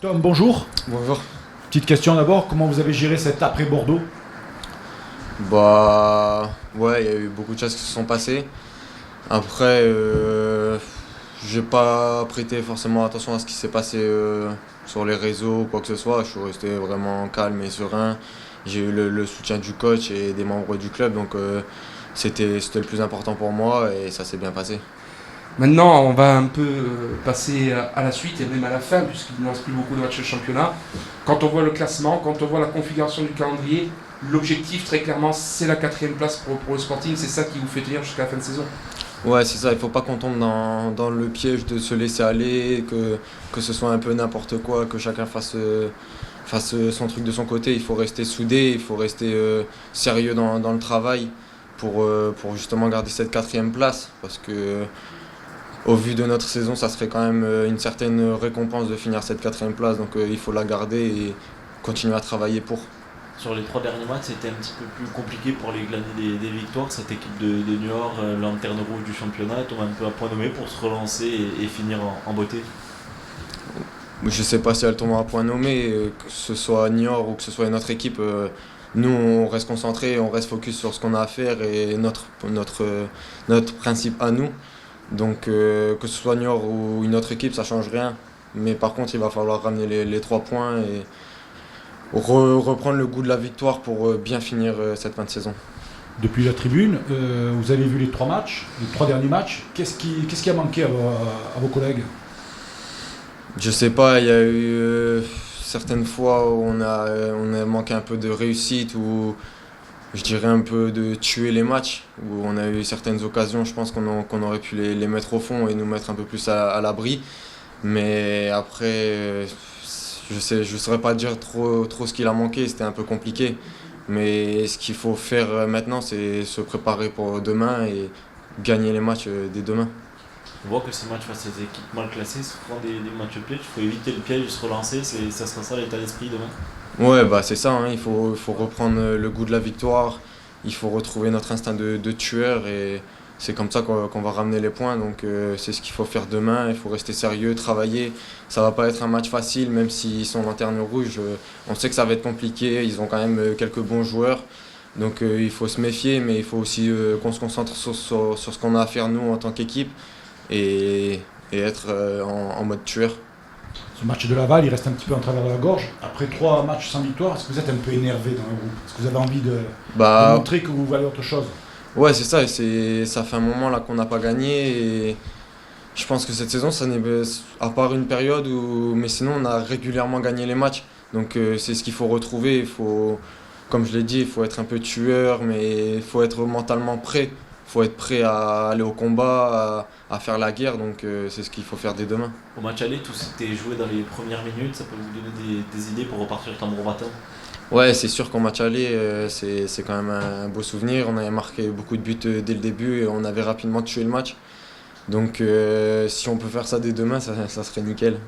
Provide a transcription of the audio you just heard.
Tom, bonjour. Bonjour. Petite question d'abord, comment vous avez géré cet après-Bordeaux? Bah ouais, il y a eu beaucoup de choses qui se sont passées. Après, j'ai pas prêté forcément attention à ce qui s'est passé sur les réseaux ou quoi que ce soit. Je suis resté vraiment calme et serein. J'ai eu le soutien du coach et des membres du club, donc c'était le plus important pour moi et ça s'est bien passé. Maintenant, on va un peu passer à la suite et même à la fin, puisqu'il ne reste plus beaucoup de matchs de championnat. Quand on voit le classement, quand on voit la configuration du calendrier, l'objectif, très clairement, c'est la 4e place pour le Sporting. C'est ça qui vous fait tenir jusqu'à la fin de saison. Ouais, c'est ça, il faut pas qu'on tombe dans le piège de se laisser aller, que ce soit un peu n'importe quoi, que chacun fasse son truc de son côté. Il faut rester soudé, il faut rester sérieux dans le travail pour justement garder cette 4e place. Parce que au vu de notre saison, ça serait quand même une certaine récompense de finir cette 4e place. Donc il faut la garder et continuer à travailler pour. Sur les 3 derniers matchs, c'était un petit peu plus compliqué pour les glaner des victoires. Cette équipe de Niort, lanterne rouge du championnat, tombe un peu à point nommé pour se relancer et finir en beauté. Je ne sais pas si elle tombe à point nommé, que ce soit Niort ou que ce soit une autre équipe. Nous, on reste concentrés, on reste focus sur ce qu'on a à faire et notre principe à nous. Donc que ce soit Niort ou une autre équipe, ça ne change rien. Mais par contre, il va falloir ramener les 3 points et reprendre le goût de la victoire pour bien finir cette fin de saison. Depuis la tribune, vous avez vu les 3 matchs, les 3 derniers matchs. Qu'est-ce qui a manqué à vos collègues? Je sais pas, il y a eu certaines fois où on a manqué un peu de réussite ou je dirais un peu de tuer les matchs, où on a eu certaines occasions, je pense qu'on aurait pu les mettre au fond et nous mettre un peu plus à l'abri. Mais après, je saurais pas dire trop ce qu'il a manqué, c'était un peu compliqué. Mais ce qu'il faut faire maintenant, c'est se préparer pour demain et gagner les matchs dès demain. On voit que ces matchs face à des équipes mal classées, souvent des matchs pièges. Il faut éviter le piège et se relancer. Ça sera ça l'état d'esprit demain. Ouais, bah c'est ça, hein. Il faut reprendre le goût de la victoire. Il faut retrouver notre instinct de tueur et c'est comme ça qu'on va ramener les points. Donc c'est ce qu'il faut faire demain. Il faut rester sérieux, travailler. Ça va pas être un match facile, même s'ils sont lanterne rouge. On sait que ça va être compliqué. Ils ont quand même quelques bons joueurs. Donc il faut se méfier, mais il faut aussi qu'on se concentre sur ce qu'on a à faire nous en tant qu'équipe et être en mode tueur. Ce match de Laval, il reste un petit peu en travers de la gorge. Après 3 matchs sans victoire, est-ce que vous êtes un peu énervé dans le groupe? Est-ce que vous avez envie de montrer que vous valez autre chose? Ouais, c'est ça. Ça fait un moment là qu'on n'a pas gagné. Et je pense que cette saison, ça n'est à part une période mais sinon, on a régulièrement gagné les matchs. Donc c'est ce qu'il faut retrouver. Comme je l'ai dit, il faut être un peu tueur, mais il faut être mentalement prêt. Il faut être prêt à aller au combat, à faire la guerre. Donc c'est ce qu'il faut faire dès demain. Au match aller, tout s'était joué dans les premières minutes. Ça peut vous donner des idées pour repartir tambour battant? Ouais, c'est sûr qu'en match aller, c'est quand même un beau souvenir. On avait marqué beaucoup de buts dès le début et on avait rapidement tué le match. Donc si on peut faire ça dès demain, ça serait nickel.